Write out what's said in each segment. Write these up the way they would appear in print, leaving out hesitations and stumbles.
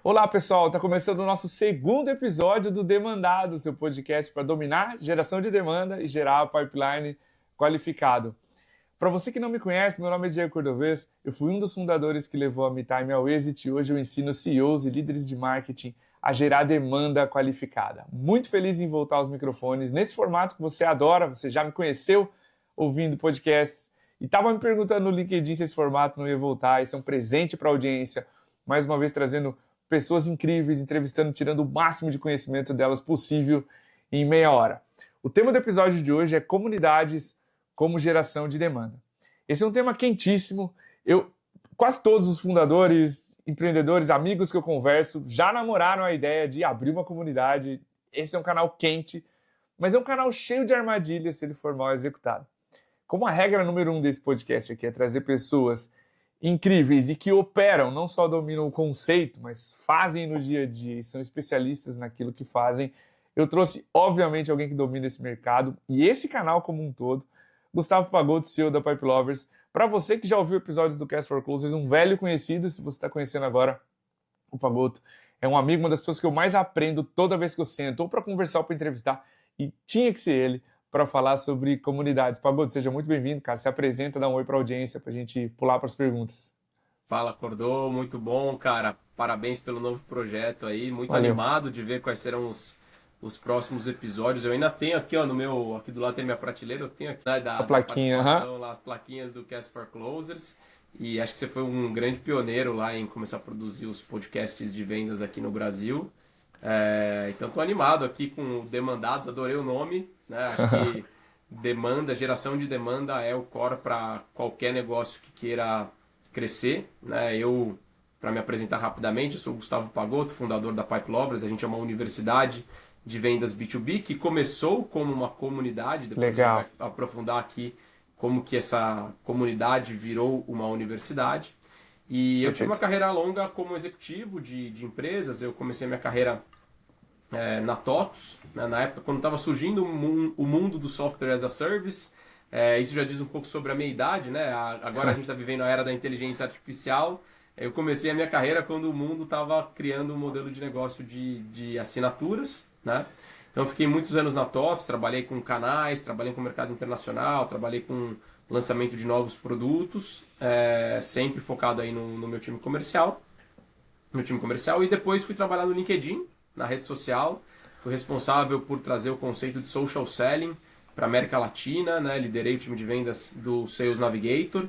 Olá, pessoal! Está começando o nosso segundo episódio do Demandado, seu podcast para dominar geração de demanda e gerar pipeline qualificado. Para você que não me conhece, meu nome é Diego Cordovez, eu fui um dos fundadores que levou a MeTime ao êxito e hoje eu ensino CEOs e líderes de marketing a gerar demanda qualificada. Muito feliz em voltar aos microfones nesse formato que você adora, você já me conheceu ouvindo podcasts e estava me perguntando no LinkedIn se esse formato não ia voltar. Esse é um presente para a audiência, mais uma vez trazendo pessoas incríveis, entrevistando, tirando o máximo de conhecimento delas possível em meia hora. O tema do episódio de hoje é comunidades como geração de demanda. Esse é um tema quentíssimo. Quase todos os fundadores, empreendedores, amigos que eu converso já namoraram a ideia de abrir uma comunidade. Esse é um canal quente, mas é um canal cheio de armadilhas se ele for mal executado. Como a regra número 1 desse podcast aqui é trazer pessoas incríveis e que operam, não só dominam o conceito, mas fazem no dia a dia e são especialistas naquilo que fazem, eu trouxe, obviamente, alguém que domina esse mercado e esse canal como um todo, Gustavo Pagotto, CEO da Pipe Lovers. Para você que já ouviu episódios do Cast for Closers, um velho conhecido, se você está conhecendo agora, o Pagotto é um amigo, uma das pessoas que eu mais aprendo toda vez que eu sento, ou para conversar ou para entrevistar, e tinha que ser ele, para falar sobre comunidades. Pagotto, seja muito bem-vindo, cara. Se apresenta, dá um oi para a audiência, para a gente pular para as perguntas. Fala, Cordô, muito bom, cara. Parabéns pelo novo projeto aí. Muito Valeu. animado de ver quais serão os próximos episódios. Eu ainda tenho aqui, ó, aqui do lado tem minha prateleira, eu tenho aqui, né, A plaquinha, da participação, lá, as plaquinhas do Cast for Closers. E acho que você foi um grande pioneiro lá em começar a produzir os podcasts de vendas aqui no Brasil. Então tô animado aqui com o Demandados, adorei o nome, né? Acho que geração de demanda é o core para qualquer negócio que queira crescer, né? Para me apresentar rapidamente, eu sou o Gustavo Pagotto, fundador da Pipe Lovers. A gente é uma universidade de vendas B2B que começou como uma comunidade, depois Legal. a gente vai aprofundar aqui como que essa comunidade virou uma universidade. E eu tive uma carreira longa como executivo de empresas. Eu comecei minha carreira na TOTUS, né, na época quando estava surgindo o mundo do software as a service. Isso já diz um pouco sobre a minha idade, né? Agora a gente está vivendo a era da inteligência artificial. Eu comecei a minha carreira quando o mundo estava criando um modelo de negócio de assinaturas, né? Então eu fiquei muitos anos na TOTUS, trabalhei com canais, trabalhei com o mercado internacional, trabalhei com lançamento de novos produtos, sempre focado aí no meu time comercial. E depois fui trabalhar no LinkedIn, na rede social. Fui responsável por trazer o conceito de social selling para a América Latina, né? Liderei o time de vendas do Sales Navigator.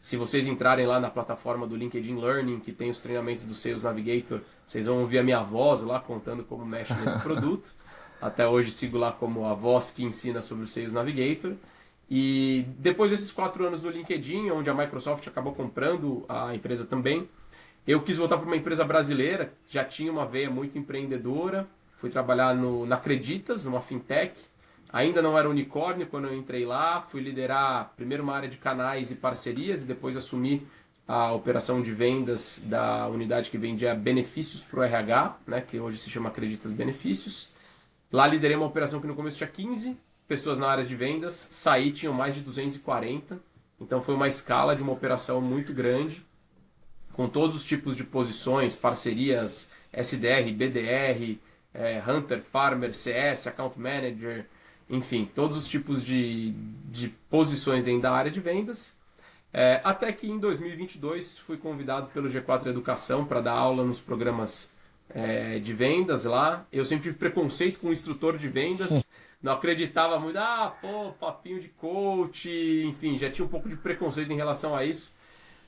Se vocês entrarem lá na plataforma do LinkedIn Learning, que tem os treinamentos do Sales Navigator, vocês vão ouvir a minha voz lá contando como mexe nesse produto. Até hoje sigo lá como a voz que ensina sobre o Sales Navigator. E depois desses 4 anos no LinkedIn, onde a Microsoft acabou comprando a empresa também, eu quis voltar para uma empresa brasileira, já tinha uma veia muito empreendedora. Fui trabalhar na Acreditas, uma fintech. Ainda não era unicórnio quando eu entrei lá. Fui liderar primeiro uma área de canais e parcerias e depois assumi a operação de vendas da unidade que vendia benefícios para o RH, né, que hoje se chama Acreditas Benefícios. Lá liderei uma operação que no começo tinha 15 pessoas na área de vendas. Saí, tinham mais de 240. Então foi uma escala de uma operação muito grande, com todos os tipos de posições, parcerias, SDR, BDR, Hunter, Farmer, CS, Account Manager, enfim, todos os tipos de posições dentro da área de vendas. Até que em 2022 fui convidado pelo G4 Educação para dar aula nos programas de vendas lá. Eu sempre tive preconceito com o instrutor de vendas, não acreditava muito, papinho de coach, enfim, já tinha um pouco de preconceito em relação a isso.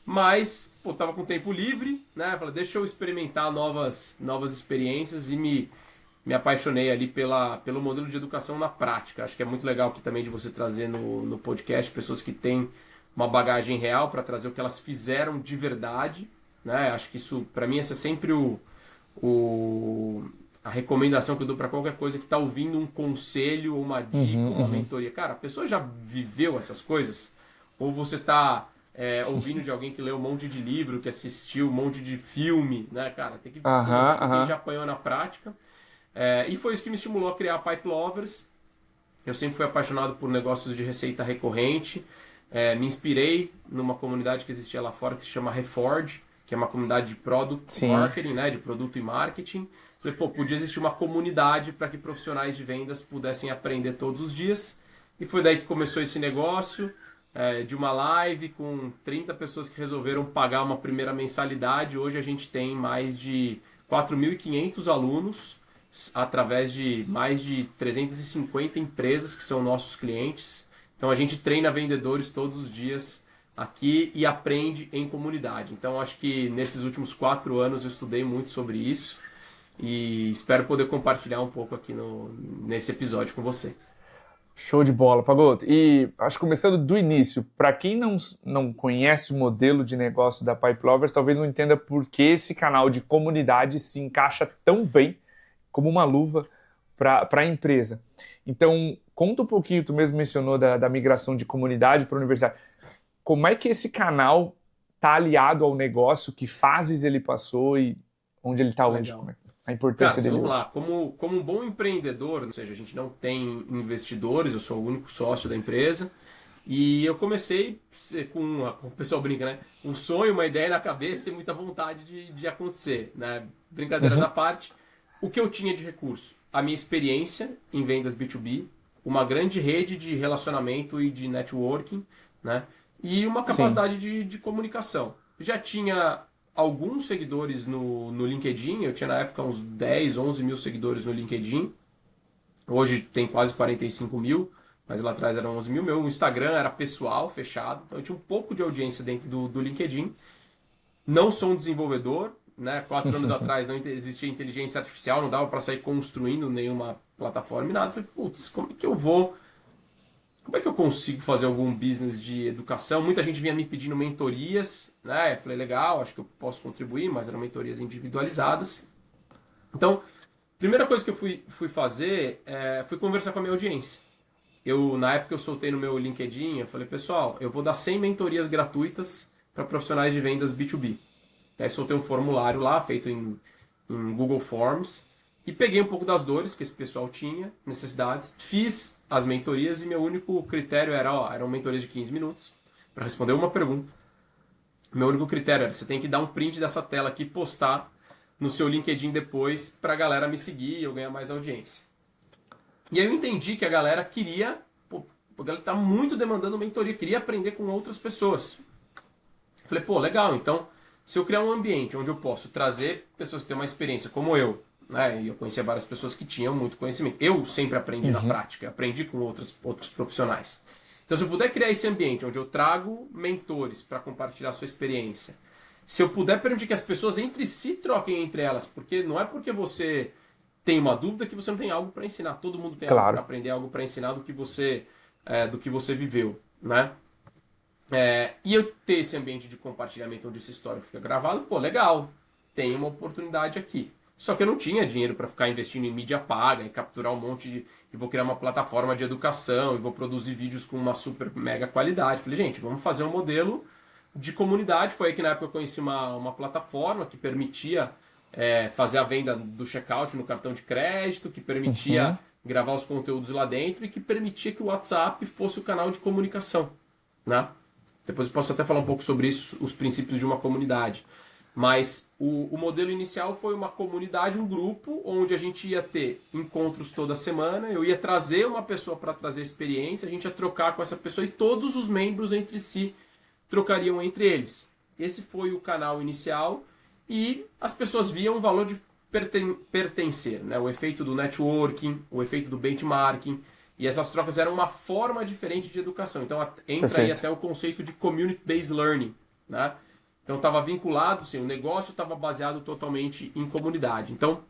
Mas, tava com tempo livre, né? Falei, deixa eu experimentar novas experiências e me apaixonei ali pelo modelo de educação na prática. Acho que é muito legal aqui também de você trazer no podcast pessoas que têm uma bagagem real para trazer o que elas fizeram de verdade, né? Acho que isso, para mim, essa é sempre a recomendação que eu dou para qualquer coisa que está ouvindo um conselho, uma dica, uma mentoria. Cara, a pessoa já viveu essas coisas? Ou você está ouvindo de alguém que leu um monte de livro, que assistiu um monte de filme, né, cara? Tem que conversar com quem já apanhou na prática. E foi isso que me estimulou a criar a Pipe Lovers. Eu sempre fui apaixonado por negócios de receita recorrente. Me inspirei numa comunidade que existia lá fora que se chama Reforge, que é uma comunidade de product marketing, né, de produto e marketing. Falei, pô, podia existir uma comunidade para que profissionais de vendas pudessem aprender todos os dias. E foi daí que começou esse negócio, de uma live com 30 pessoas que resolveram pagar uma primeira mensalidade. Hoje a gente tem mais de 4.500 alunos, através de mais de 350 empresas que são nossos clientes. Então a gente treina vendedores todos os dias aqui e aprende em comunidade. Então acho que nesses últimos 4 anos eu estudei muito sobre isso e espero poder compartilhar um pouco aqui nesse episódio com você. Show de bola, Pagotto. E acho que começando do início, para quem não conhece o modelo de negócio da Pipe Lovers, talvez não entenda por que esse canal de comunidade se encaixa tão bem como uma luva para a empresa. Então, conta um pouquinho, tu mesmo mencionou da migração de comunidade para a universidade. Como é que esse canal está aliado ao negócio, que fases ele passou e onde ele está hoje? Como é a importância dele vamos hoje? lá. Como um bom empreendedor, ou seja, a gente não tem investidores, eu sou o único sócio da empresa, e eu comecei com o pessoal brinca, né? Um sonho, uma ideia na cabeça e muita vontade de acontecer, né? Brincadeiras à parte. O que eu tinha de recurso? A minha experiência em vendas B2B, uma grande rede de relacionamento e de networking, né? E uma capacidade de comunicação. Já tinha alguns seguidores no LinkedIn, eu tinha na época uns 10, 11 mil seguidores no LinkedIn, hoje tem quase 45 mil, mas lá atrás eram 11 mil. Meu Instagram era pessoal, fechado, então eu tinha um pouco de audiência dentro do LinkedIn. Não sou um desenvolvedor, né? 4 anos atrás não existia inteligência artificial, não dava para sair construindo nenhuma plataforma e nada. Falei, putz, como é que eu consigo fazer algum business de educação? Muita gente vinha me pedindo mentorias, né? Eu falei, legal, acho que eu posso contribuir, mas eram mentorias individualizadas. Então, primeira coisa que eu fui fazer foi conversar com a minha audiência. Na época eu soltei no meu LinkedIn, eu falei, pessoal, eu vou dar 100 mentorias gratuitas para profissionais de vendas B2B. Aí soltei um formulário lá, feito em Google Forms, e peguei um pouco das dores que esse pessoal tinha, necessidades, fiz as mentorias e meu único critério eram mentorias de 15 minutos para responder uma pergunta. Meu único critério era, você tem que dar um print dessa tela aqui e postar no seu LinkedIn depois para a galera me seguir e eu ganhar mais audiência. E aí eu entendi que a galera queria, a galera está muito demandando mentoria, queria aprender com outras pessoas. Falei, legal, então se eu criar um ambiente onde eu posso trazer pessoas que têm uma experiência como eu, né, e eu conhecia várias pessoas que tinham muito conhecimento. Eu sempre aprendi na prática, aprendi com outros profissionais. Então, se eu puder criar esse ambiente onde eu trago mentores para compartilhar a sua experiência, se eu puder permitir que as pessoas entre si troquem entre elas, porque não é porque você tem uma dúvida que você não tem algo para ensinar. Todo mundo tem algo para aprender, algo para ensinar do que você viveu, né? E eu ter esse ambiente de compartilhamento onde essa história fica gravada, legal, tem uma oportunidade aqui. Só que eu não tinha dinheiro para ficar investindo em mídia paga e capturar um monte de... E vou criar uma plataforma de educação e vou produzir vídeos com uma super mega qualidade. Falei, gente, vamos fazer um modelo de comunidade. Foi aí que na época eu conheci uma plataforma que permitia fazer a venda do checkout no cartão de crédito, que permitia gravar os conteúdos lá dentro e que permitia que o WhatsApp fosse o canal de comunicação, né? Depois eu posso até falar um pouco sobre isso, os princípios de uma comunidade. Mas o modelo inicial foi uma comunidade, um grupo, onde a gente ia ter encontros toda semana, eu ia trazer uma pessoa para trazer experiência, a gente ia trocar com essa pessoa e todos os membros entre si trocariam entre eles. Esse foi o canal inicial e as pessoas viam o valor de pertencer, né? O efeito do networking, o efeito do benchmarking, e essas trocas eram uma forma diferente de educação. Então entra aí até o conceito de community-based learning, né? Então estava vinculado, sim, o negócio estava baseado totalmente em comunidade. Então,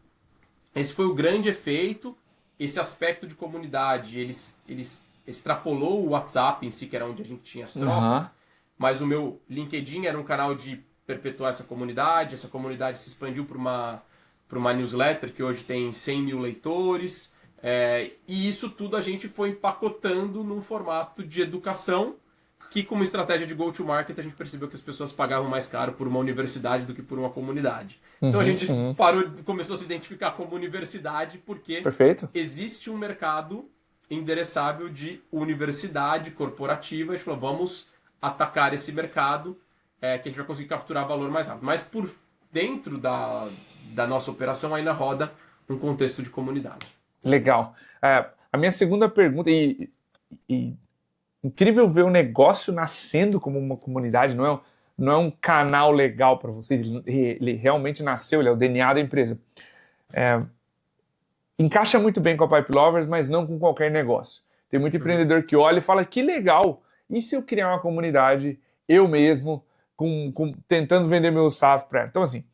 esse foi o grande efeito. Esse aspecto de comunidade, eles extrapolou o WhatsApp em si, que era onde a gente tinha as trocas. Mas o meu LinkedIn era um canal de perpetuar essa comunidade. Essa comunidade se expandiu para uma newsletter que hoje tem 100 mil leitores. E isso tudo a gente foi empacotando num formato de educação, que como estratégia de go-to-market a gente percebeu que as pessoas pagavam mais caro por uma universidade do que por uma comunidade. Então a gente começou a se identificar como universidade porque existe um mercado endereçável de universidade corporativa. A gente falou, vamos atacar esse mercado que a gente vai conseguir capturar valor mais rápido. Mas por dentro da nossa operação ainda roda um contexto de comunidade. Legal. A minha segunda pergunta, incrível ver o negócio nascendo como uma comunidade, não é um canal legal para vocês, ele realmente nasceu, ele é o DNA da empresa. Encaixa muito bem com a Pipe Lovers, mas não com qualquer negócio. Tem muito empreendedor que olha e fala, que legal, e se eu criar uma comunidade, eu mesmo, tentando vender meu SaaS para ela? Então, assim,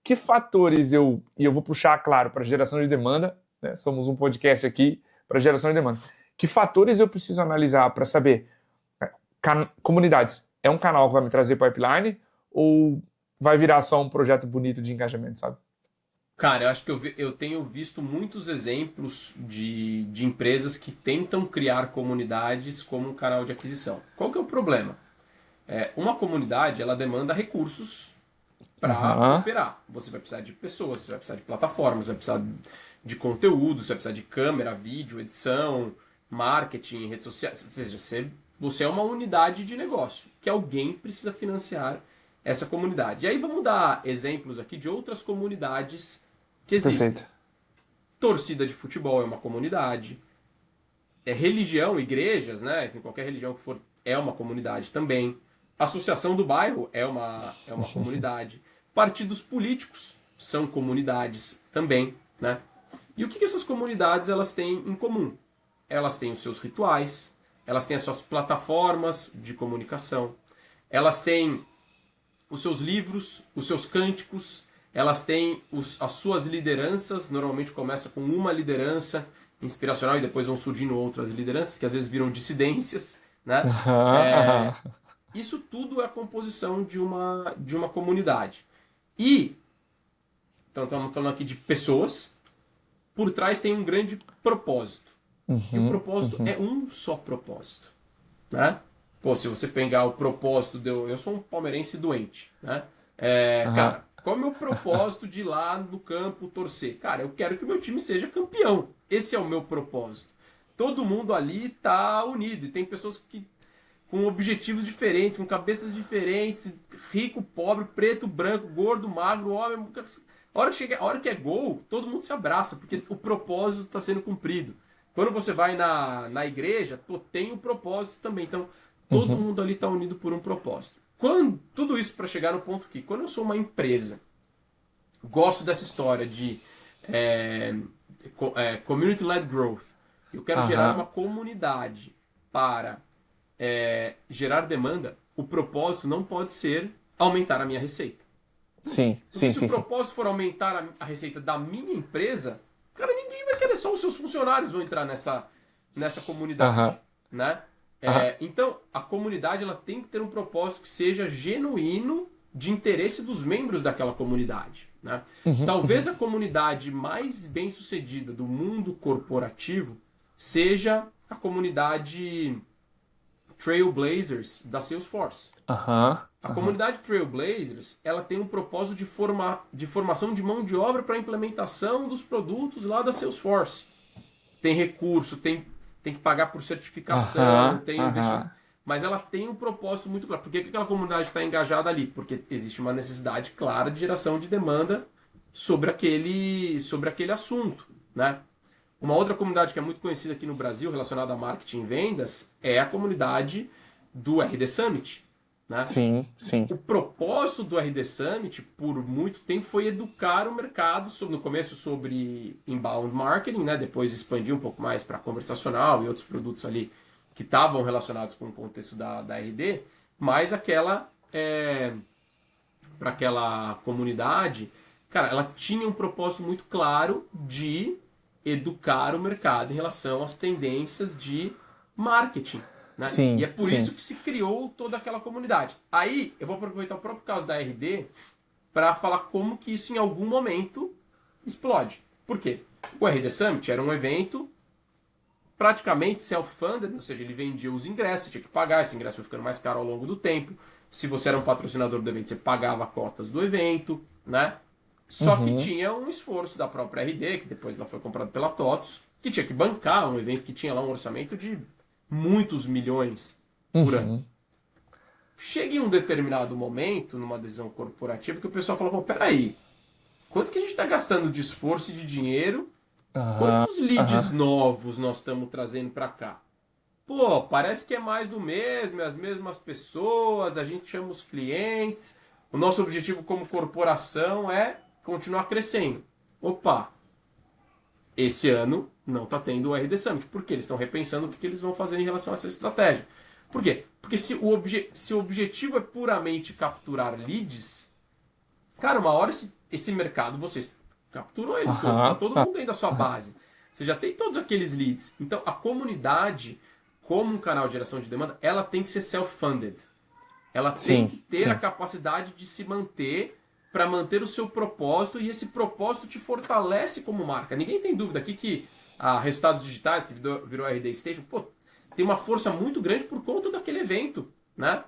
que fatores e eu vou puxar, claro, para geração de demanda, né? Somos um podcast aqui para geração de demanda. Que fatores eu preciso analisar para saber, comunidades, é um canal que vai me trazer pipeline ou vai virar só um projeto bonito de engajamento, sabe? Cara, eu acho que eu tenho visto muitos exemplos de empresas que tentam criar comunidades como um canal de aquisição. Qual que é o problema? Uma comunidade, ela demanda recursos para operar. Você vai precisar de pessoas, você vai precisar de plataformas, você vai precisar de conteúdo, você vai precisar de câmera, vídeo, edição, marketing, redes sociais. Ou seja, você é uma unidade de negócio que alguém precisa financiar essa comunidade. E aí vamos dar exemplos aqui de outras comunidades que existem. Perfeito. Torcida de futebol é uma comunidade. Religião, igrejas, né? Qualquer religião que for, é uma comunidade também. Associação do bairro é uma comunidade. Partidos políticos são comunidades também, né? E o que essas comunidades elas têm em comum? Elas têm os seus rituais, elas têm as suas plataformas de comunicação, elas têm os seus livros, os seus cânticos, elas têm as suas lideranças, normalmente começa com uma liderança inspiracional e depois vão surgindo outras lideranças, que às vezes viram dissidências, né? Isso tudo é a composição de uma comunidade. E, então estamos falando aqui de pessoas, por trás tem um grande propósito. E o propósito é um só propósito, né? Pô, se você pegar o propósito, eu sou um palmeirense doente, né? Cara, qual é o meu propósito de ir lá no campo torcer? Cara, eu quero que o meu time seja campeão. Esse é o meu propósito. Todo mundo ali tá unido. E tem pessoas com objetivos diferentes, com cabeças diferentes, rico, pobre, preto, branco, gordo, magro, homem. A hora que é gol, todo mundo se abraça, porque o propósito está sendo cumprido. Quando você vai na igreja, tem o propósito também. Então, todo mundo ali está unido por um propósito. Tudo isso para chegar no ponto que, quando eu sou uma empresa, gosto dessa história de community-led growth, eu quero gerar uma comunidade para gerar demanda, o propósito não pode ser aumentar a minha receita. Sim. Se o propósito for aumentar a receita da minha empresa, cara, ninguém vai querer, só os seus funcionários vão entrar nessa comunidade, né? Então, a comunidade ela tem que ter um propósito que seja genuíno de interesse dos membros daquela comunidade, né? Talvez a comunidade mais bem sucedida do mundo corporativo seja a comunidade Trailblazers da Salesforce. A comunidade Trailblazers ela tem um propósito de formação de mão de obra para a implementação dos produtos lá da Salesforce. Tem recurso, tem que pagar por certificação, tem investimento. Mas ela tem um propósito muito claro. Por que aquela comunidade está engajada ali? Porque existe uma necessidade clara de geração de demanda sobre aquele assunto, né? Uma outra comunidade que é muito conhecida aqui no Brasil, relacionada a marketing e vendas, é a comunidade do RD Summit, né? Sim. O propósito do RD Summit, por muito tempo, foi educar o mercado, no começo sobre inbound marketing, né? Depois expandir um pouco mais para conversacional e outros produtos ali que estavam relacionados com o contexto da RD, mas para aquela comunidade, cara, ela tinha um propósito muito claro de educar o mercado em relação às tendências de marketing, né? E é por isso que se criou toda aquela comunidade. Aí, eu vou aproveitar o próprio caso da RD para falar como que isso em algum momento explode. Por quê? O RD Summit era um evento praticamente self-funded, ou seja, ele vendia os ingressos, tinha que pagar, esse ingresso foi ficando mais caro ao longo do tempo. Se você era um patrocinador do evento, você pagava cotas do evento, né? Só que tinha um esforço da própria RD, que depois ela foi comprada pela TOTUS, que tinha que bancar um evento que tinha lá um orçamento de muitos milhões por ano. chega em um determinado momento, numa decisão corporativa, que o pessoal fala, pô, peraí, quanto que a gente está gastando de esforço e de dinheiro? Quantos leads novos nós estamos trazendo para cá? Pô, parece que é mais do mesmo, é as mesmas pessoas, a gente chama os clientes. O nosso objetivo como corporação é continuar crescendo. Opa, esse ano não está tendo o RD Summit. Por quê? Eles estão repensando o que eles vão fazer em relação a essa estratégia. Por quê? Porque se o objetivo é puramente capturar leads, cara, uma hora esse mercado, vocês capturam ele todo, tá todo mundo dentro da sua base. Você já tem todos aqueles leads. Então, a comunidade, como um canal de geração de demanda, ela tem que ser self-funded. Ela tem que ter a capacidade de se manter para manter o seu propósito, e esse propósito te fortalece como marca. Ninguém tem dúvida aqui que a Resultados Digitais, que virou a RD Station, pô, tem uma força muito grande por conta daquele evento, né?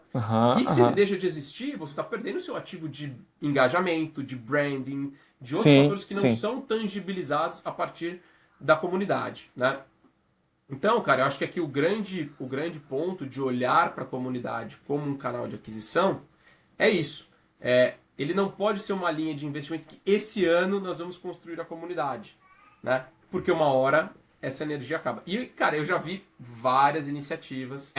E se ele deixa de existir, você está perdendo o seu ativo de engajamento, de branding, de outros fatores que não são tangibilizados a partir da comunidade, né? Então, cara, eu acho que aqui o grande ponto de olhar para a comunidade como um canal de aquisição é isso. Ele não pode ser uma linha de investimento que esse ano nós vamos construir a comunidade, né? Porque uma hora essa energia acaba. E, cara, eu já vi várias iniciativas.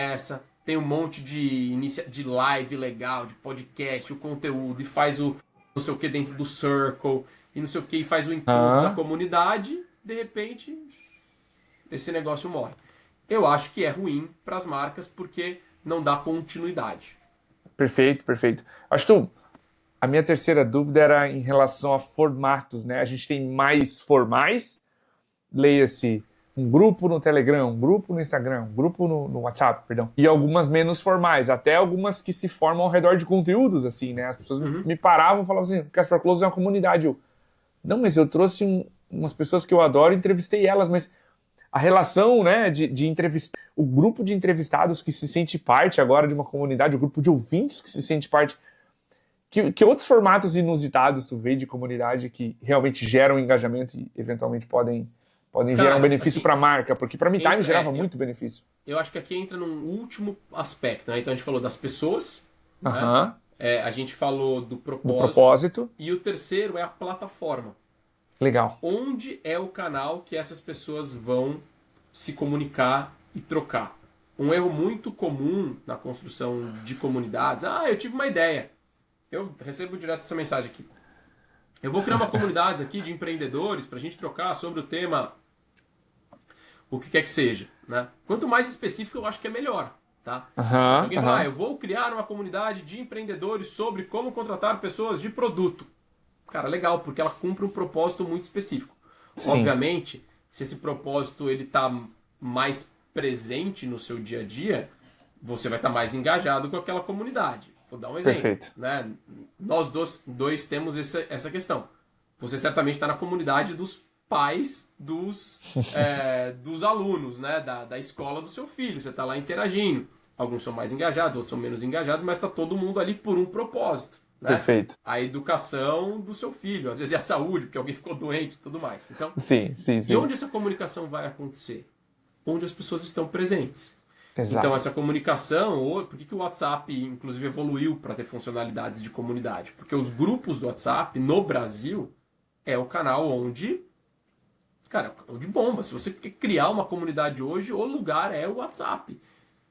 Tem um monte de live legal, de podcast, o conteúdo, e faz o não sei o que dentro do Circle, e não sei o que, e faz o encontro da comunidade, de repente, esse negócio morre. Eu acho que é ruim para as marcas, porque não dá continuidade. Perfeito, perfeito. Acho que a minha terceira dúvida era em relação a formatos, né? A gente tem mais formais, leia-se um grupo no Telegram, um grupo no Instagram, um grupo no WhatsApp, perdão, e algumas menos formais, até algumas que se formam ao redor de conteúdos, assim, né? As pessoas me paravam e falavam assim, Cast for Close é uma comunidade. Não, mas eu trouxe umas pessoas que eu adoro, entrevistei elas, mas a relação, né, de entrevistar, o grupo de entrevistados que se sente parte agora de uma comunidade, o grupo de ouvintes que se sente parte. Que outros formatos inusitados tu vê de comunidade que realmente geram engajamento e eventualmente podem gerar um benefício assim, para a marca? Porque para mim Time gerava muito benefício. Eu acho que aqui entra num último aspecto, né? Então a gente falou das pessoas, né? A gente falou do propósito. E o terceiro é a plataforma. Legal. Onde é o canal que essas pessoas vão se comunicar e trocar? Um erro muito comum na construção de comunidades. Eu tive uma ideia. Eu recebo direto essa mensagem aqui. Eu vou criar uma comunidade aqui de empreendedores para a gente trocar sobre o tema, o que quer que seja, né? Quanto mais específico, eu acho que é melhor, tá? Se alguém falar, eu vou criar uma comunidade de empreendedores sobre como contratar pessoas de produto. Cara, legal, porque ela cumpre um propósito muito específico. Sim. Obviamente, se esse propósito ele tá mais presente no seu dia a dia, você vai estar mais engajado com aquela comunidade. Vou dar um exemplo. Perfeito. Né? Nós dois temos essa questão. Você certamente está na comunidade dos pais dos alunos, né? da escola do seu filho. Você está lá interagindo. Alguns são mais engajados, outros são menos engajados, mas está todo mundo ali por um propósito. Né? Perfeito. A educação do seu filho, às vezes é a saúde, porque alguém ficou doente e tudo mais. Então, sim. E onde essa comunicação vai acontecer? Onde as pessoas estão presentes. Exato. Então, essa comunicação, por que o WhatsApp, inclusive, evoluiu para ter funcionalidades de comunidade? Porque os grupos do WhatsApp, no Brasil, é o canal onde, cara, onde bomba. Se você quer criar uma comunidade hoje, o lugar é o WhatsApp.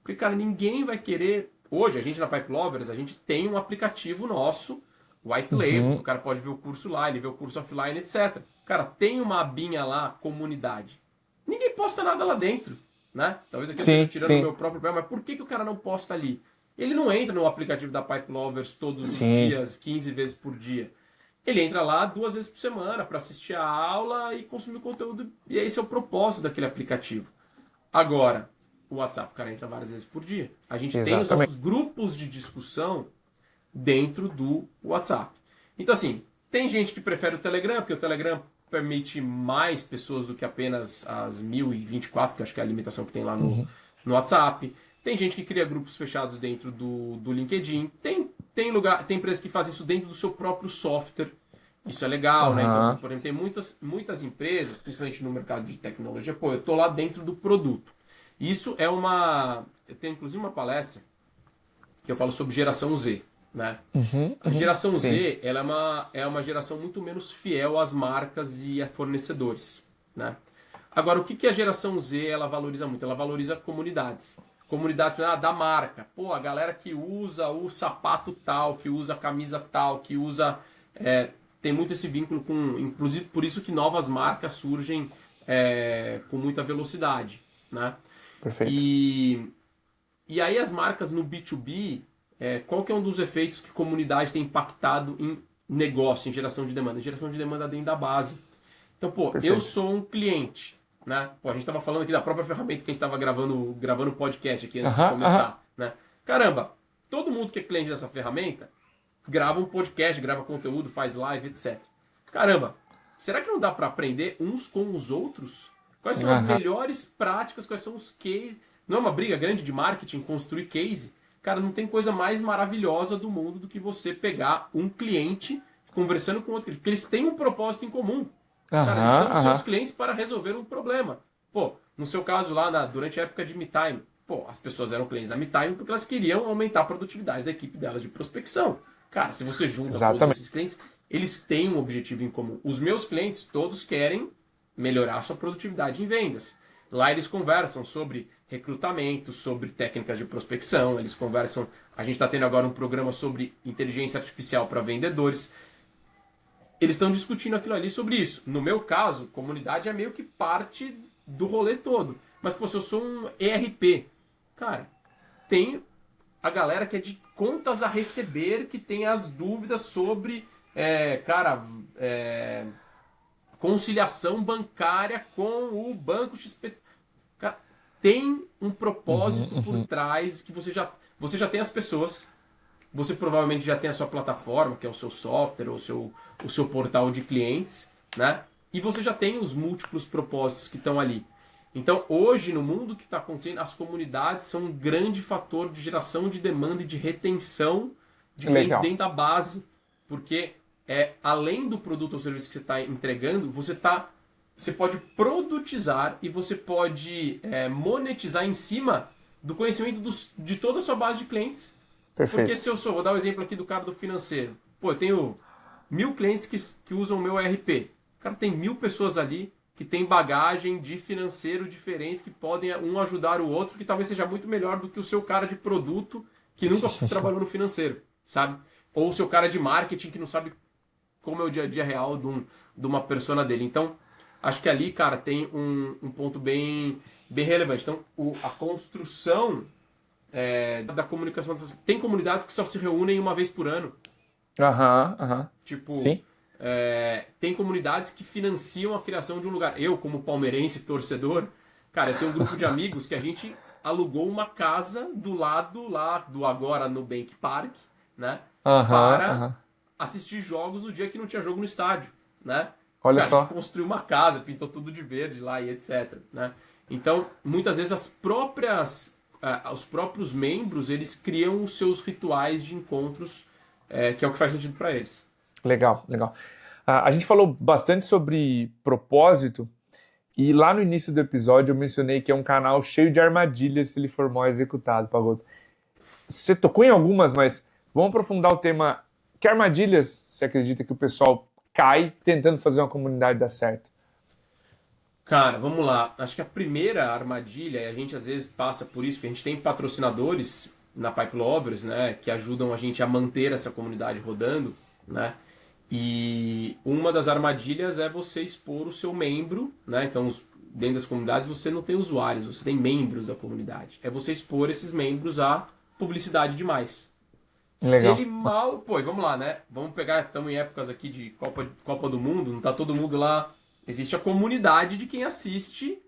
Porque, cara, ninguém vai querer... Hoje, a gente na Pipe Lovers, a gente tem um aplicativo nosso, White Label, o cara pode ver o curso lá, ele vê o curso offline, etc. Cara, tem uma abinha lá, comunidade. Ninguém posta nada lá dentro. Né? Talvez aqui eu esteja tirando o meu próprio pé, mas por que o cara não posta ali? Ele não entra no aplicativo da Pipe Lovers todos os dias, 15 vezes por dia. Ele entra lá 2 vezes por semana para assistir a aula e consumir conteúdo. E esse é o propósito daquele aplicativo. Agora, o WhatsApp, o cara entra várias vezes por dia. A gente tem os nossos grupos de discussão dentro do WhatsApp. Então, assim, tem gente que prefere o Telegram, porque o Telegram permite mais pessoas do que apenas as 1024, que acho que é a limitação que tem lá no WhatsApp. Tem gente que cria grupos fechados dentro do LinkedIn. Tem empresas que fazem isso dentro do seu próprio software. Isso é legal, né? Então, por exemplo, tem muitas empresas, principalmente no mercado de tecnologia, eu tô lá dentro do produto. Isso é uma... Eu tenho inclusive uma palestra eu falo sobre geração Z, né? A geração Z, ela é uma geração muito menos fiel às marcas e a fornecedores, né? Agora, o que a geração Z ela valoriza muito? Ela valoriza comunidades. Comunidades da marca. Pô, a galera que usa o sapato tal, que usa a camisa tal, que usa... tem muito esse vínculo com... Inclusive, por isso que novas marcas surgem com muita velocidade, né? Perfeito. E aí as marcas no B2B, qual que é um dos efeitos que comunidade tem impactado em negócio, em geração de demanda? Em geração de demanda dentro da base. Então, pô, Perfeito. eu sou um cliente, né? Pô, a gente estava falando aqui da própria ferramenta que a gente estava gravando podcast aqui antes de começar, né? Caramba, todo mundo que é cliente dessa ferramenta grava um podcast, grava conteúdo, faz live, etc. Caramba, será que não dá para aprender uns com os outros? Quais são as melhores práticas, quais são os cases? Não é uma briga grande de marketing construir case? Cara, não tem coisa mais maravilhosa do mundo do que você pegar um cliente conversando com outro cliente, porque eles têm um propósito em comum. Cara, eles são seus clientes para resolver um problema. Pô, no seu caso lá, durante a época de MeTime, pô, as pessoas eram clientes da MeTime porque elas queriam aumentar a produtividade da equipe delas de prospecção. Cara, se você junta todos esses clientes, eles têm um objetivo em comum. Os meus clientes todos querem melhorar a sua produtividade em vendas. Lá eles conversam sobre recrutamento, sobre técnicas de prospecção, eles conversam... A gente está tendo agora um programa sobre inteligência artificial para vendedores. Eles estão discutindo aquilo ali sobre isso. No meu caso, comunidade é meio que parte do rolê todo. Mas, pô, se eu sou um ERP, cara, tem a galera que é de contas a receber, que tem as dúvidas sobre, conciliação bancária com o Banco XP. Cara, tem um propósito por trás que você já tem as pessoas. Você provavelmente já tem a sua plataforma, que é o seu software, ou o seu portal de clientes, né? E você já tem os múltiplos propósitos que estão ali. Então, hoje, no mundo que está acontecendo, as comunidades são um grande fator de geração de demanda e de retenção de clientes dentro da base, porque além do produto ou serviço que você está entregando, você pode produtizar e você pode monetizar em cima do conhecimento de toda a sua base de clientes. Perfeito. Porque vou dar o exemplo aqui do cara do financeiro. Pô, eu tenho 1000 clientes que usam o meu ERP. O cara tem 1000 pessoas ali que tem bagagem de financeiro diferentes, que podem um ajudar o outro, que talvez seja muito melhor do que o seu cara de produto que nunca trabalhou no financeiro, sabe? Ou o seu cara de marketing que não sabe como é o dia a dia real de uma persona dele. Então, acho que ali, cara, tem um ponto bem relevante. Então, a construção da comunicação. Tem comunidades que só se reúnem uma vez por ano. Tipo, sim. Tem comunidades que financiam a criação de um lugar. Eu, como palmeirense torcedor, cara, eu tenho um grupo de amigos que a gente alugou uma casa do lado lá do agora Nubank Park, né? Para assistir jogos no dia que não tinha jogo no estádio, né? Olha cara, só. A gente construiu uma casa, pintou tudo de verde lá e etc, né? Então, muitas vezes os próprios membros, eles criam os seus rituais de encontros, que é o que faz sentido para eles. Legal. A gente falou bastante sobre propósito e lá no início do episódio eu mencionei que é um canal cheio de armadilhas se ele for mal executado, Pagotto. Você tocou em algumas, mas vamos aprofundar o tema. Que armadilhas você acredita que o pessoal cai tentando fazer uma comunidade dar certo? Cara, vamos lá. Acho que a primeira armadilha, e a gente às vezes passa por isso, porque a gente tem patrocinadores na Pipe Lovers, né, que ajudam a gente a manter essa comunidade rodando, né? E uma das armadilhas é você expor o seu membro, né? Então, dentro das comunidades você não tem usuários, você tem membros da comunidade. É você expor esses membros a publicidade demais. Legal. Se ele mal... Pô, e vamos lá, né? Vamos pegar, estamos em épocas aqui de Copa do Mundo, não tá todo mundo lá... Existe a comunidade de quem assiste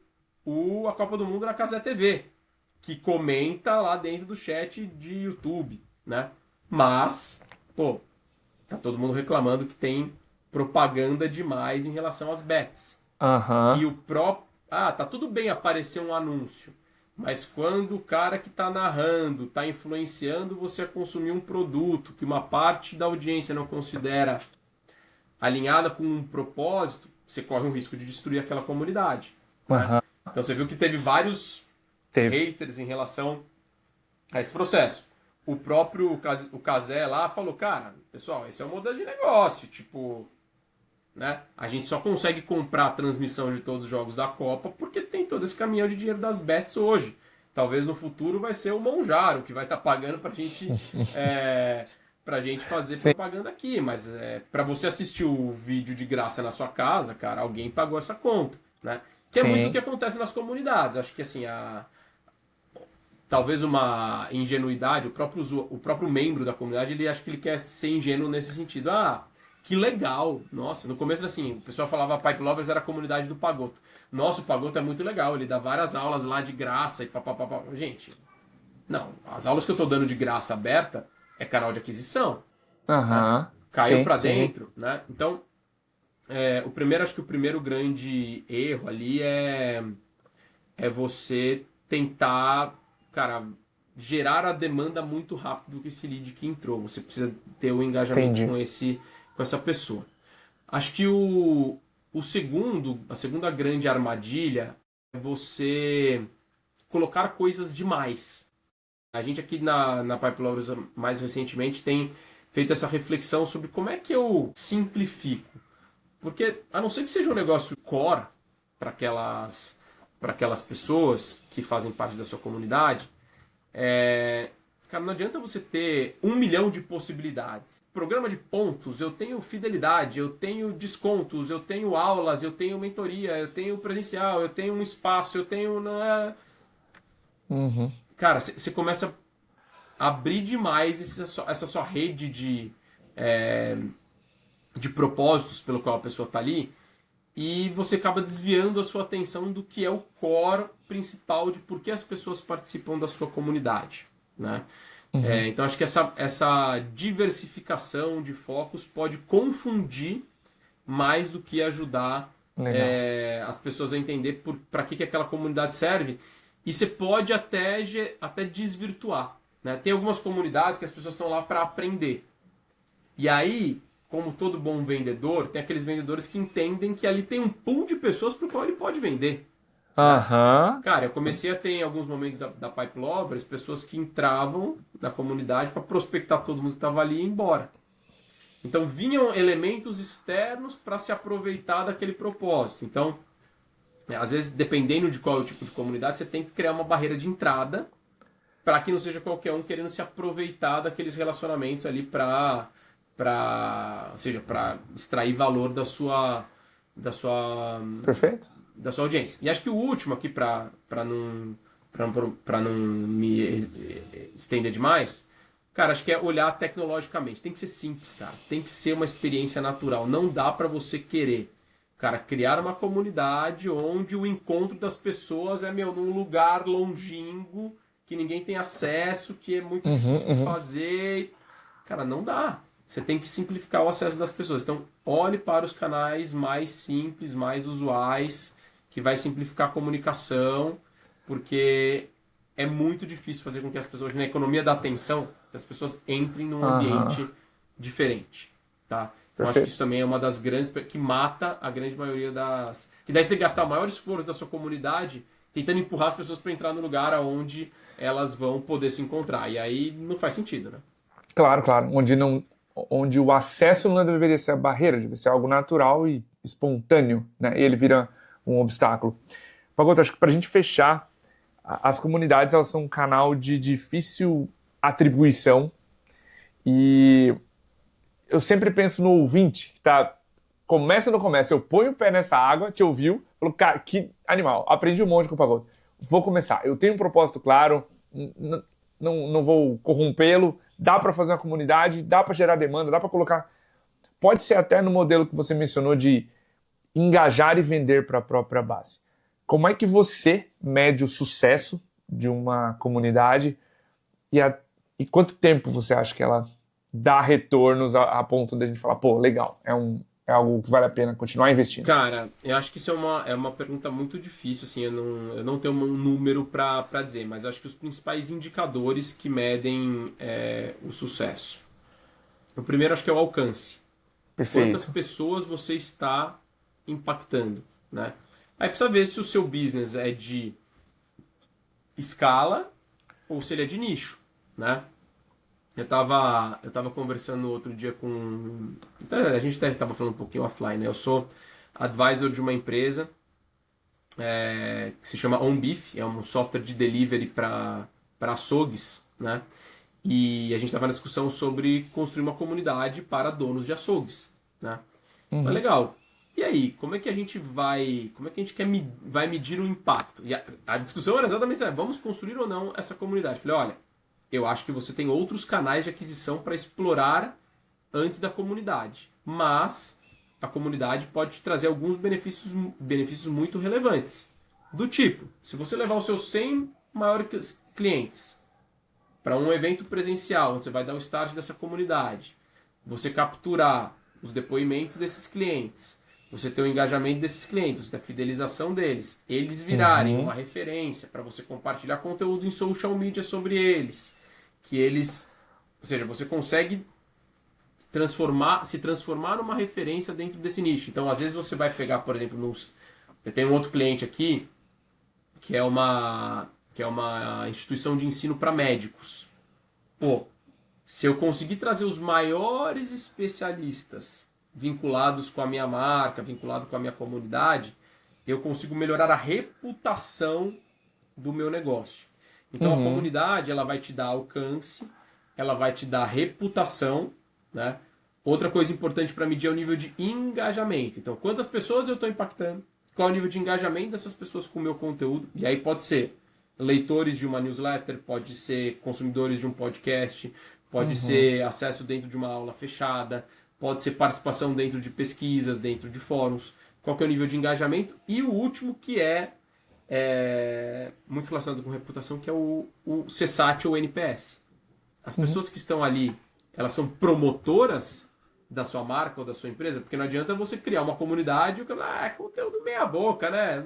a Copa do Mundo na Cazé TV, que comenta lá dentro do chat de YouTube, né? Mas, pô, tá todo mundo reclamando que tem propaganda demais em relação às bets. E o próprio... tá tudo bem aparecer um anúncio, mas quando o cara que tá narrando, tá influenciando você a consumir um produto que uma parte da audiência não considera alinhada com um propósito, você corre um risco de destruir aquela comunidade. Né? Então você viu que teve vários haters em relação a esse processo. o Cazé lá falou, cara, pessoal, esse é o modelo de negócio, tipo, né? A gente só consegue comprar a transmissão de todos os jogos da Copa porque tem todo esse caminhão de dinheiro das bets hoje. Talvez no futuro vai ser o Monjaro que vai estar pagando pra gente fazer Sim, propaganda aqui, mas para você assistir o vídeo de graça na sua casa, cara, alguém pagou essa conta, né? Que é muito o que sim, acontece nas comunidades. Acho que assim, talvez uma ingenuidade, o próprio membro da comunidade, ele acha que ele quer ser ingênuo nesse sentido. Ah, que legal! Nossa, no começo assim, o pessoal falava Pipe Lovers era a comunidade do Pagoto. Nossa, o Pagoto é muito legal, ele dá várias aulas lá de graça e papapá. Gente, não, as aulas que eu tô dando de graça aberta é canal de aquisição, né? aham, Caiu sim, para sim, sim, dentro, né? Então, acho que o primeiro grande erro ali é você tentar, cara, gerar a demanda muito rápido que esse lead que entrou. Você precisa ter o engajamento entendi. com essa pessoa. Acho que a segunda grande armadilha é você colocar coisas demais. A gente aqui na Pipe Lovers mais recentemente tem feito essa reflexão sobre como é que eu simplifico. Porque, a não ser que seja um negócio core para aquelas pessoas que fazem parte da sua comunidade, cara, não adianta você ter 1 milhão de possibilidades. Programa de pontos, eu tenho fidelidade, eu tenho descontos, eu tenho aulas, eu tenho mentoria, eu tenho presencial, eu tenho um espaço, eu tenho. Uhum, Cara, você começa a abrir demais essa sua rede de propósitos pelo qual a pessoa está ali e você acaba desviando a sua atenção do que é o core principal de por que as pessoas participam da sua comunidade, né? uhum, Então acho que essa diversificação de focos pode confundir mais do que ajudar legal. as pessoas a entender para que aquela comunidade serve. E você pode até desvirtuar, né? Tem algumas comunidades que as pessoas estão lá para aprender. E aí, como todo bom vendedor, tem aqueles vendedores que entendem que ali tem um pool de pessoas para o qual ele pode vender, né? Aham, Cara, eu comecei a ter em alguns momentos da Pipe Lovers pessoas que entravam na comunidade para prospectar todo mundo que estava ali e ir embora. Então vinham elementos externos para se aproveitar daquele propósito. Então, às vezes, dependendo de qual é o tipo de comunidade, você tem que criar uma barreira de entrada para que não seja qualquer um querendo se aproveitar daqueles relacionamentos ali ou seja, para extrair valor da sua perfeito. da sua audiência. E acho que o último aqui para não me estender demais, cara, acho que é olhar tecnologicamente. Tem que ser simples, cara. Tem que ser uma experiência natural. Não dá para você querer, cara, criar uma comunidade onde o encontro das pessoas é num lugar longínquo que ninguém tem acesso, que é muito Uhum, difícil de uhum. fazer. Cara, não dá. Você tem que simplificar o acesso das pessoas. Então, olhe para os canais mais simples, mais usuais, que vai simplificar a comunicação, porque é muito difícil fazer com que as pessoas, na economia da atenção, que as pessoas entrem num Aham, ambiente diferente, tá? Então, acho que isso perfeito. também é uma das grandes, que mata a grande maioria que daí você tem que gastar o maior esforço da sua comunidade tentando empurrar as pessoas para entrar no lugar onde elas vão poder se encontrar. E aí não faz sentido, né? Claro, claro. Onde o acesso não deveria ser a barreira, deve ser algo natural e espontâneo, né? E ele vira um obstáculo. Pagoto, acho que para a gente fechar, as comunidades elas são um canal de difícil atribuição e eu sempre penso no ouvinte que tá começa no começo, eu ponho o pé nessa água, te ouviu, falou, cara, que animal, aprendi um monte com o Pagoto. Vou começar. Eu tenho um propósito claro, não vou corrompê-lo, dá para fazer uma comunidade, dá para gerar demanda, dá para colocar. Pode ser até no modelo que você mencionou de engajar e vender para a própria base. Como é que você mede o sucesso de uma comunidade e quanto tempo você acha que ela dá retornos a ponto de a gente falar, pô, legal, é algo que vale a pena continuar investindo? Cara, eu acho que isso é uma pergunta muito difícil, assim, eu não tenho um número para dizer, mas eu acho que os principais indicadores que medem o sucesso. O primeiro acho que é o alcance. Quantas Perfeito. pessoas você está impactando, né? Aí precisa ver se o seu business é de escala ou se ele é de nicho, né? eu tava conversando outro dia com... A gente até estava falando um pouquinho offline, né? Eu sou advisor de uma empresa que se chama OnBeef, é um software de delivery para açougues, né? E a gente estava na discussão sobre construir uma comunidade para donos de açougues, né? Mas Uhum. legal. E aí, como é que a gente vai medir o impacto? E a discussão era exatamente essa, vamos construir ou não essa comunidade? Eu falei, olha, eu acho que você tem outros canais de aquisição para explorar antes da comunidade. Mas a comunidade pode te trazer alguns benefícios muito relevantes. Do tipo, se você levar os seus 100 maiores clientes para um evento presencial, onde você vai dar o start dessa comunidade, você capturar os depoimentos desses clientes, você ter o engajamento desses clientes, você ter a fidelização deles, eles virarem uma Uhum. referência para você compartilhar conteúdo em social media sobre eles, que eles, ou seja, você consegue se transformar numa referência dentro desse nicho. Então, às vezes você vai pegar, por exemplo, eu tenho um outro cliente aqui que é uma instituição de ensino para médicos. Pô, se eu conseguir trazer os maiores especialistas vinculados com a minha marca, vinculados com a minha comunidade, eu consigo melhorar a reputação do meu negócio. Então a Uhum. comunidade ela vai te dar alcance, ela vai te dar reputação, né? Outra coisa importante para medir é o nível de engajamento. Então, quantas pessoas eu estou impactando? Qual é o nível de engajamento dessas pessoas com o meu conteúdo? E aí pode ser leitores de uma newsletter, pode ser consumidores de um podcast, pode Uhum. ser acesso dentro de uma aula fechada, pode ser participação dentro de pesquisas, dentro de fóruns. Qual que é o nível de engajamento? E o último que é muito relacionado com reputação, que é o CSAT ou NPS. As Uhum. pessoas que estão ali, elas são promotoras da sua marca ou da sua empresa, porque não adianta você criar uma comunidade e o cara, é conteúdo meia boca, né?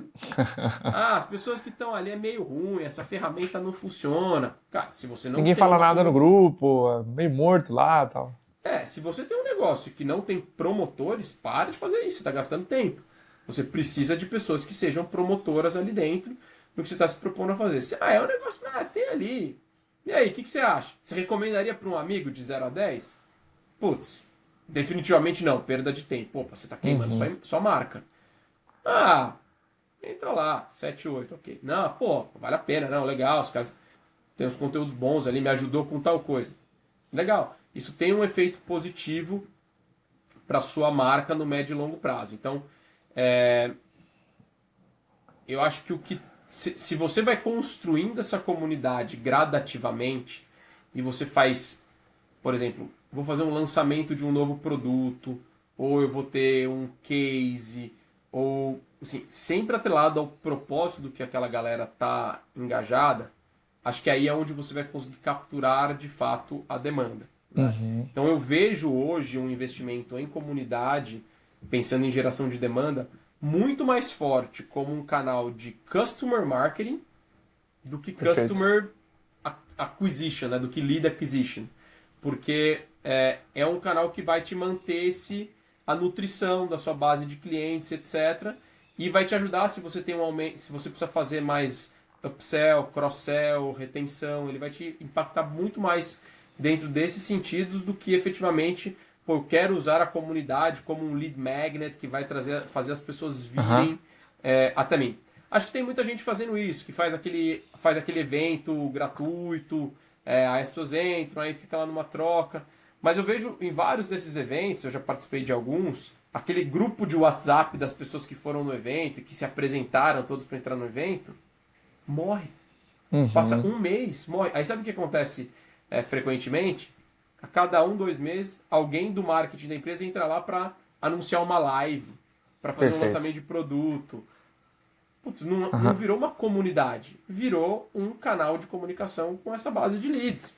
Ah, as pessoas que estão ali é meio ruim, essa ferramenta não funciona. Cara, se você não Ninguém tem fala uma nada no comunidade. grupo, é meio morto lá, tal. Se você tem um negócio que não tem promotores, pare de fazer isso, você está gastando tempo. Você precisa de pessoas que sejam promotoras ali dentro do que você está se propondo a fazer. É um negócio, tem ali. E aí, o que você acha? Você recomendaria para um amigo de 0 a 10? Putz, definitivamente não, perda de tempo. Opa, você está queimando Uhum. sua marca. Ah, entra lá, 7 8 ok. Não, pô, vale a pena, não, legal, os caras têm uns conteúdos bons ali, me ajudou com tal coisa. Legal. Isso tem um efeito positivo para sua marca no médio e longo prazo. Então, eu acho que se você vai construindo essa comunidade gradativamente e você faz, por exemplo, vou fazer um lançamento de um novo produto, ou eu vou ter um case, ou assim, sempre atrelado ao propósito do que aquela galera tá engajada, acho que aí é onde você vai conseguir capturar de fato a demanda. Né? Uhum. Então eu vejo hoje um investimento em comunidade, pensando em geração de demanda, muito mais forte como um canal de customer marketing do que Perfeito. customer acquisition, né? Do que lead acquisition. Porque é um canal que vai te manter a nutrição da sua base de clientes, etc. E vai te ajudar se você tem um aumento, se você precisa fazer mais upsell, cross-sell, retenção, ele vai te impactar muito mais dentro desses sentidos do que efetivamente, pô, eu quero usar a comunidade como um lead magnet que vai fazer as pessoas Aham. virem até mim. Acho que tem muita gente fazendo isso, que faz aquele evento gratuito, aí as pessoas entram, aí fica lá numa troca. Mas eu vejo em vários desses eventos, eu já participei de alguns, aquele grupo de WhatsApp das pessoas que foram no evento e que se apresentaram todos para entrar no evento, morre. Passa Uhum. um mês, morre. Aí sabe o que acontece frequentemente? A cada 2 meses, alguém do marketing da empresa entra lá para anunciar uma live, para fazer um Perfeito. lançamento de produto. Putz, não Aham. virou uma comunidade, virou um canal de comunicação com essa base de leads.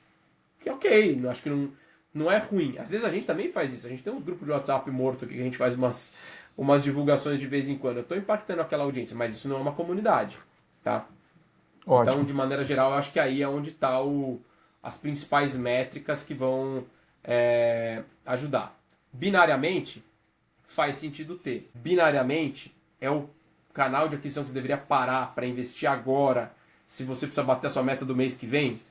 Que é ok, acho que não é ruim. Às vezes a gente também faz isso, a gente tem uns grupos de WhatsApp morto aqui que a gente faz umas divulgações de vez em quando. Eu estou impactando aquela audiência, mas isso não é uma comunidade, tá? Então, Ótimo. de maneira geral, eu acho que aí é onde está as principais métricas que vão ajudar. Binariamente, faz sentido ter. Binariamente, é o canal de aquisição que você deveria parar para investir agora, se você precisa bater a sua meta do mês que vem?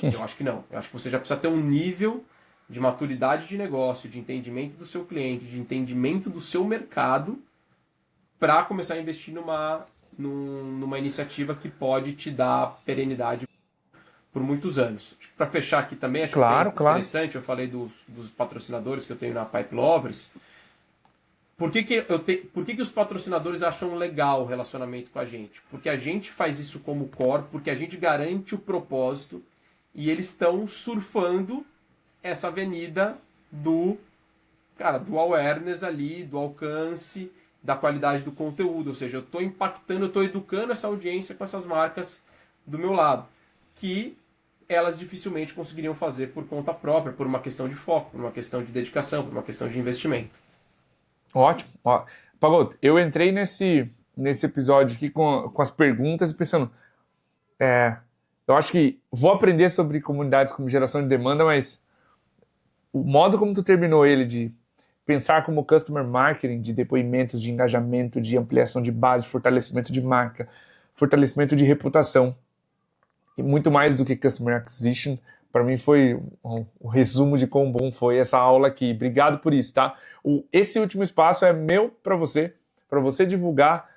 Eu acho que não. Eu acho que você já precisa ter um nível de maturidade de negócio, de entendimento do seu cliente, de entendimento do seu mercado, para começar a investir numa iniciativa que pode te dar perenidade por muitos anos. Para fechar aqui também, acho Claro, que é claro. interessante, eu falei dos patrocinadores que eu tenho na Pipe Lovers. Por que os patrocinadores acham legal o relacionamento com a gente? Porque a gente faz isso como core, porque a gente garante o propósito e eles estão surfando essa avenida do awareness ali, do alcance, da qualidade do conteúdo. Ou seja, eu estou impactando, eu estou educando essa audiência com essas marcas do meu lado, que elas dificilmente conseguiriam fazer por conta própria, por uma questão de foco, por uma questão de dedicação, por uma questão de investimento. Ótimo. Ó, Pagotto, eu entrei nesse episódio aqui com as perguntas e pensando, eu acho que vou aprender sobre comunidades como geração de demanda, mas o modo como tu terminou ele de pensar como customer marketing, de depoimentos, de engajamento, de ampliação de base, fortalecimento de marca, fortalecimento de reputação, e muito mais do que customer acquisition, para mim foi um resumo de quão bom foi essa aula aqui. Obrigado por isso, tá? Esse último espaço é meu para você divulgar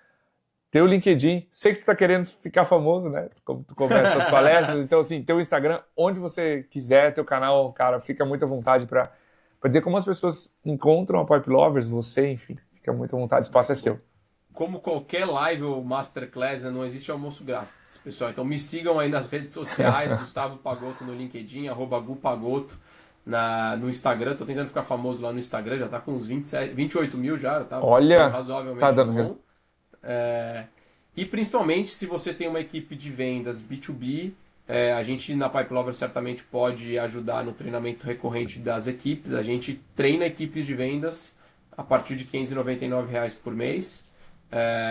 teu LinkedIn. Sei que tu tá querendo ficar famoso, né? Como tu começa as palestras. Então, assim, teu Instagram, onde você quiser, teu canal, cara, fica muito à vontade para dizer como as pessoas encontram a Pipe Lovers, você, enfim, fica muito à vontade, o espaço é seu. Como qualquer live ou masterclass, né, não existe almoço grátis, pessoal. Então me sigam aí nas redes sociais, Gustavo Pagotto no LinkedIn, @GuPagotto no Instagram. Tô tentando ficar famoso lá no Instagram, já tá com uns 28 mil já, tá? Olha, razoavelmente tá dando bom. E principalmente se você tem uma equipe de vendas B2B, a gente na Pipe Lover certamente pode ajudar no treinamento recorrente das equipes. A gente treina equipes de vendas a partir de R$ 599 por mês.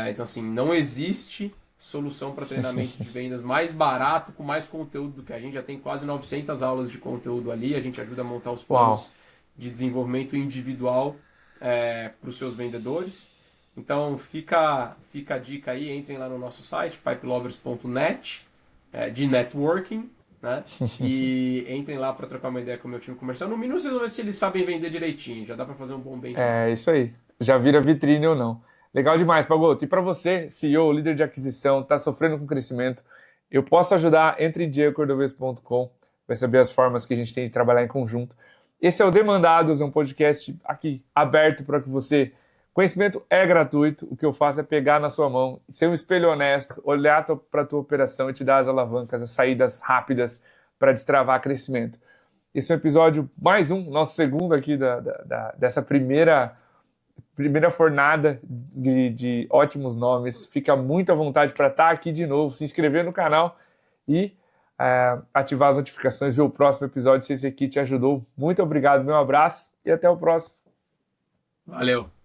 Então, assim, não existe solução para treinamento de vendas mais barato, com mais conteúdo do que a gente. Já tem quase 900 aulas de conteúdo ali. A gente ajuda a montar os planos de desenvolvimento individual para os seus vendedores. Então, fica a dica aí. Entrem lá no nosso site, pipelovers.net, de networking, né? E entrem lá para trocar uma ideia com o meu time comercial. No mínimo, vocês vão ver se eles sabem vender direitinho. Já dá para fazer um bom benchmark. É isso aí. Já vira vitrine ou não. Legal demais, Pagotto. E para você, CEO, líder de aquisição, está sofrendo com crescimento, eu posso ajudar. Entre em diegocordovez.com, vai saber as formas que a gente tem de trabalhar em conjunto. Esse é o Demandados, é um podcast aqui aberto para que você... Conhecimento é gratuito, o que eu faço é pegar na sua mão, ser um espelho honesto, olhar para a tua operação e te dar as alavancas, as saídas rápidas para destravar crescimento. Esse é um episódio, mais um, nosso segundo aqui dessa primeira fornada de ótimos nomes. Fica muito à vontade para estar aqui de novo, se inscrever no canal e ativar as notificações, ver o próximo episódio se esse aqui te ajudou. Muito obrigado, meu abraço e até o próximo. Valeu!